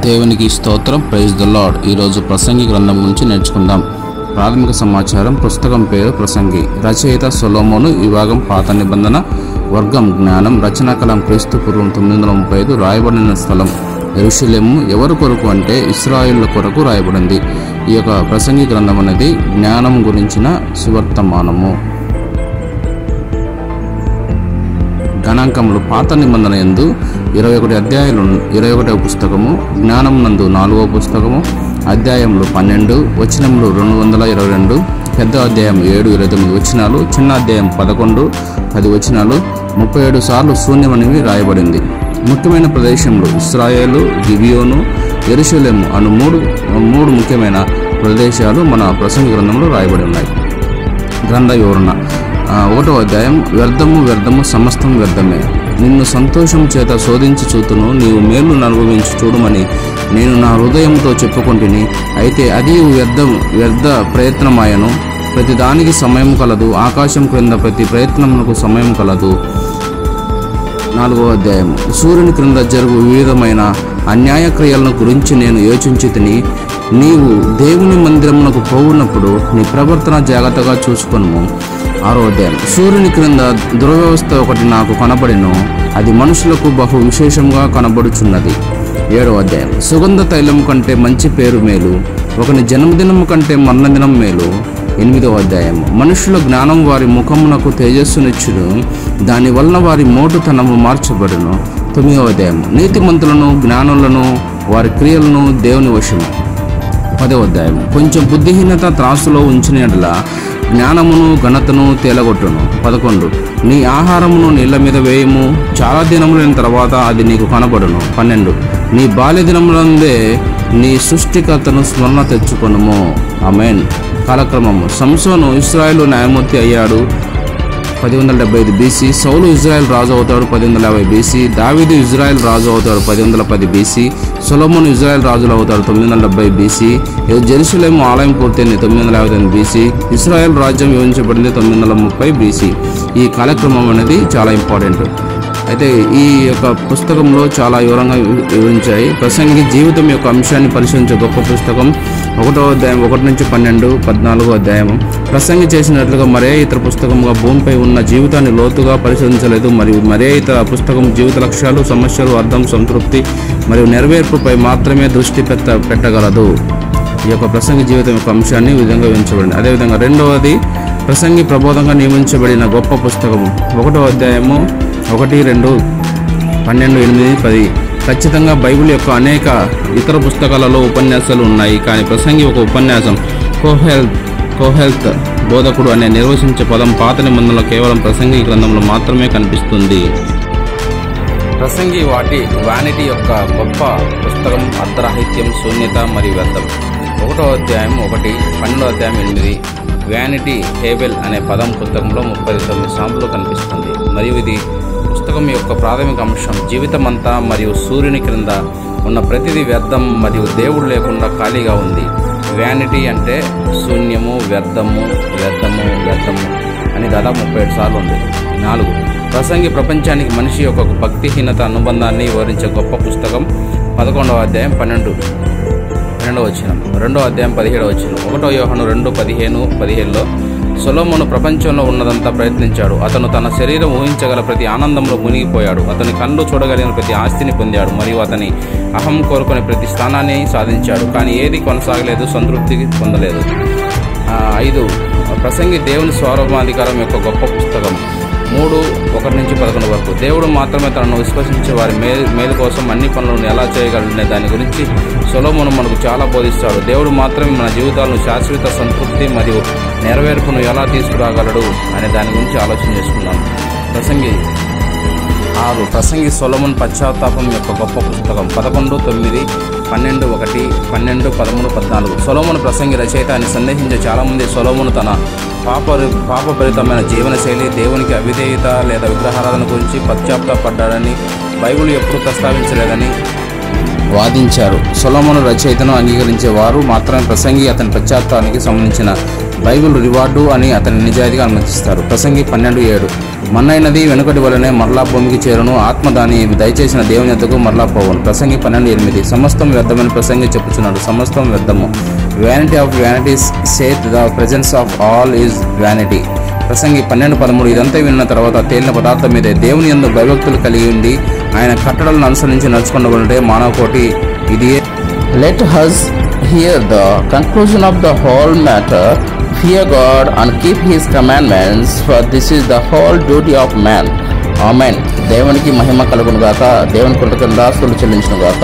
దేవునికి స్తోత్రం. Praise the lord. ఈరోజు ప్రసంగి గ్రంథం గురించి నేర్చుకుందాం. ప్రాథమిక సమాచారం. పుస్తకం పేరు ప్రసంగి. రచయిత సొలొమోను. విభాగం పాత నిబంధన. వర్గం జ్ఞానం. రచనా కాలం క్రీస్తు పూర్వం 935. రాయబడిన స్థలం యెరూషలేము. ఎవరి కొరకు అంటే ఇశ్రాయేళ్ల కొరకు రాయబడింది. ఈ యొక్క ప్రసంగి గ్రంథం అనేది జ్ఞానం గురించిన సువర్తమానము. గణాంకములు. పాత నిబంధన యందు 21 అధ్యాయాలు, 21వ పుస్తకము. జ్ఞానం నందు 4వ పుస్తకము. అధ్యాయములు 12, వచనములు 222. పెద్ద అధ్యాయం 7, 29 వచనాలు. చిన్న అధ్యాయం 11, 10 వచనాలు. 37 సార్లు శూన్యమనివి రాయబడింది. ముఖ్యమైన ప్రదేశంలో ఇశ్రాయేలు, గిబియోను, యెరూషలేము అను మూడు ముఖ్యమైన ప్రదేశాలు మన ప్రసంగి గ్రంథంలో రాయబడి ఉన్నాయి. గ్రంథ వివరణ. 1వ అధ్యాయం. వ్యర్థము సమస్తం వ్యర్థమే. నిన్ను సంతోషం చేత శోధించి చూతును, నీవు మేలును అనుభవించి చూడమని నేను నా హృదయంతో చెప్పుకొంటిని. అయితే అది వ్యర్థ ప్రయత్నమాయను. ప్రతి దానికి సమయం కలదు. ఆకాశం క్రింద ప్రతి ప్రయత్నమునకు సమయం కలదు. 4వ అధ్యాయం. సూర్యుని క్రింద జరుగు వివిధమైన అన్యాయ క్రియలను గురించి నేను యోచించి తిని, నీవు దేవుని మందిరమునకు పోవున్నప్పుడు నీ ప్రవర్తన జాగ్రత్తగా చూసుకొనుము. 6వ అధ్యాయం. సూర్యుని క్రింద దుర్వ్యవస్థ ఒకటి నాకు కనబడిను, అది మనుషులకు బహు విశేషంగా కనబడుచున్నది. 7వ అధ్యాయం. సుగంధ తైలం కంటే మంచి పేరు మేలు, ఒకని జన్మదినము కంటే మరణదినం మేలు. 8వ అధ్యాయం. మనుషుల జ్ఞానం వారి ముఖమునకు తేజస్సునిచ్చును, దాని వలన వారి మోటుతనము మార్చబడును. 9వ అధ్యాయం. నీతిమంతులను జ్ఞానులను వారి క్రియలను దేవుని వశము. 10వ అధ్యాయం. కొంచెం బుద్ధిహీనత త్రాసులో ఉంచిన యెడల జ్ఞానమును ఘనతను తేలగొట్టును. 11. నీ ఆహారమును నీళ్ల మీద వేయము, చాలా దినములైన తర్వాత అది నీకు కనబడును. 12. నీ బాల్య దినములందే నీ సృష్టికర్తను స్మరణ తెచ్చుకొనుము. ఆమేన్. కాలక్రమము. సంసోను ఇశ్రాయేలు న్యాయమూర్తి అయ్యాడు 1075 BC. సౌలు ఇజ్రాయెల్ రాజు అవుతాడు 1050 BC. దావీదు ఇజ్రాయెల్ రాజు అవుతాడు 1010 BC. సొలొమోను ఇజ్రాయెల్ రాజులు అవుతాడు 970 BC. జెరూసలేము ఆలయం పూర్తయింది 959 BC. ఇశ్రాయెల్ రాజ్యం వివరించబడింది 930 BC. ఈ కాలక్రమం అనేది చాలా ఇంపార్టెంట్. అయితే ఈ యొక్క పుస్తకంలో చాలా వివరంగా వివరించాయి. ప్రసంగి జీవితం యొక్క అంశాన్ని పరిశీలించే గొప్ప పుస్తకం. 1వ అధ్యాయం 1 నుంచి 12, 14వ అధ్యాయం. ప్రసంగి చేసినట్లుగా మరే ఇతర పుస్తకముగా భూమిపై ఉన్న జీవితాన్ని లోతుగా పరిశోధించలేదు. మరియు మరే ఇతర పుస్తకం జీవిత లక్ష్యాలు, సమస్యలు, అర్థం, సంతృప్తి మరియు నెరవేర్పుపై మాత్రమే దృష్టి పెట్టగలదు. ఈ యొక్క ప్రసంగి జీవితం యొక్క అంశాన్ని ఈ విధంగా వివరించబడింది. అదేవిధంగా 2వది ప్రసంగి ప్రబోధంగా నియమించబడిన గొప్ప పుస్తకము. 1వ అధ్యాయము 1, 2, 12, 8, 10. ఖచ్చితంగా బైబిల్ యొక్క అనేక ఇతర పుస్తకాలలో ఉపన్యాసాలు ఉన్నాయి, కానీ ప్రసంగి ఒక ఉపన్యాసం. కోహెల్త్ బోధకుడు అనే నిర్వచించే పదం పాత నిబంధనలో కేవలం ప్రసంగి గ్రంథంలో మాత్రమే కనిపిస్తుంది. ప్రసంగి వానిటీ యొక్క గొప్ప పుస్తకం. అర్ధరాహిత్యం, శూన్యత మరియు వ్యర్థం. 1వ అధ్యాయం 1, 12వ అధ్యాయం 8. వ్యానిటీ హేబెల్ అనే పదం పుస్తకంలో 39 సార్లు కనిపిస్తుంది. మరియు ఇది పుస్తకం యొక్క ప్రాథమిక అంశం. జీవితం అంతా మరియు సూర్యుని క్రింద ఉన్న ప్రతిదీ వ్యర్థం మరియు దేవుడు లేకుండా ఖాళీగా ఉంది. వ్యానిటీ అంటే శూన్యము, వ్యర్థము అని దాదాపు 37 సార్లు ఉంది. 4. ప్రసంగి ప్రపంచానికి మనిషి యొక్క భక్తిహీనత అనుబంధాన్ని వివరించే గొప్ప పుస్తకం. 11వ అధ్యాయం 12వ వచనం. 2వ అధ్యాయం 17వ వచనం. 1వ యోహాను 2:15-17లో సొలొమోను ప్రపంచంలో ఉన్నదంతా ప్రయత్నించాడు. అతను తన శరీరం ఊహించగల ప్రతి ఆనందంలో మునిగిపోయాడు. అతని కళ్ళు చూడగలిగిన ప్రతి ఆస్తిని పొందాడు మరియు అతని అహం కోరుకునే ప్రతి స్థానాన్ని సాధించాడు. కానీ ఏది కొనసాగలేదు, సంతృప్తి పొందలేదు. 5. ప్రసంగి దేవుని స్వరూపాధికారం యొక్క గొప్ప పుస్తకం. 3, 1 నుంచి 11 వరకు. దేవుడు మాత్రమే తనను విశ్వసించే వారి మేలు కోసం అన్ని పనులను ఎలా చేయగలనే దాని గురించి సొలొమోను మనకు చాలా బోధిస్తాడు. దేవుడు మాత్రమే మన జీవితాలను శాశ్వత సంతృప్తి మరియు నెరవేర్పును ఎలా తీసుకురాగలడు అనే దాని గురించి ఆలోచన చేసుకున్నాం. ప్రసంగి 6. ప్రసంగి సొలొమోను పశ్చాత్తాపం యొక్క గొప్ప పుస్తకం. 11, 9, 12, 1, 12, 13, 14. సొలొమోను ప్రసంగి రచయిత అని సందేహించే చాలామంది సొలొమోను తన పాపభరితమైన జీవనశైలి, దేవునికి అవిధేయత లేదా విగ్రహారాధన గురించి పశ్చాత్తాపడ్డాడని బైబిల్ ఎప్పుడూ ప్రస్తావించలేదని వాదించారు. సొలొమోను రచయితను అంగీకరించే వారు మాత్రమే ప్రసంగి అతని పశ్చాత్తాపానికి సంబంధించిన బైబిల్ రివార్డు అని అతని నిజాయితీగా అనుమతిస్తారు. ప్రసంగి 12:7. మన్నైనది వెనుకటి వలనే మరలా భూమికి చేరును, ఆత్మ దాని దయచేసిన దేవుని యొద్దకు మరలా పోవును. ప్రసంగి 12:8. సమస్తం వ్యర్థమని ప్రసంగి చెప్పుచున్నాడు. సమస్తం వ్యర్థము. Vanity of vanities saith the presence of all is vanity. ప్రసంగి 12:13. ఇదంతా విన్న తర్వాత తేలిన పదార్థం మీదే దేవుని యందు భయభక్తులు కలిగి ఉండి ఆయన కట్టడలను అనుసరించి నడుచుకున్నట్టే మానవ కోటి ఇదియే. Let us hear the conclusion of the whole matter. Fear God and keep His commandments, for this is the whole duty of man. Amen. దేవునికి మహిమ కలుగును గాక. దేవుని కృతజ్ఞతాస్తుతులు చెల్లించును గాక.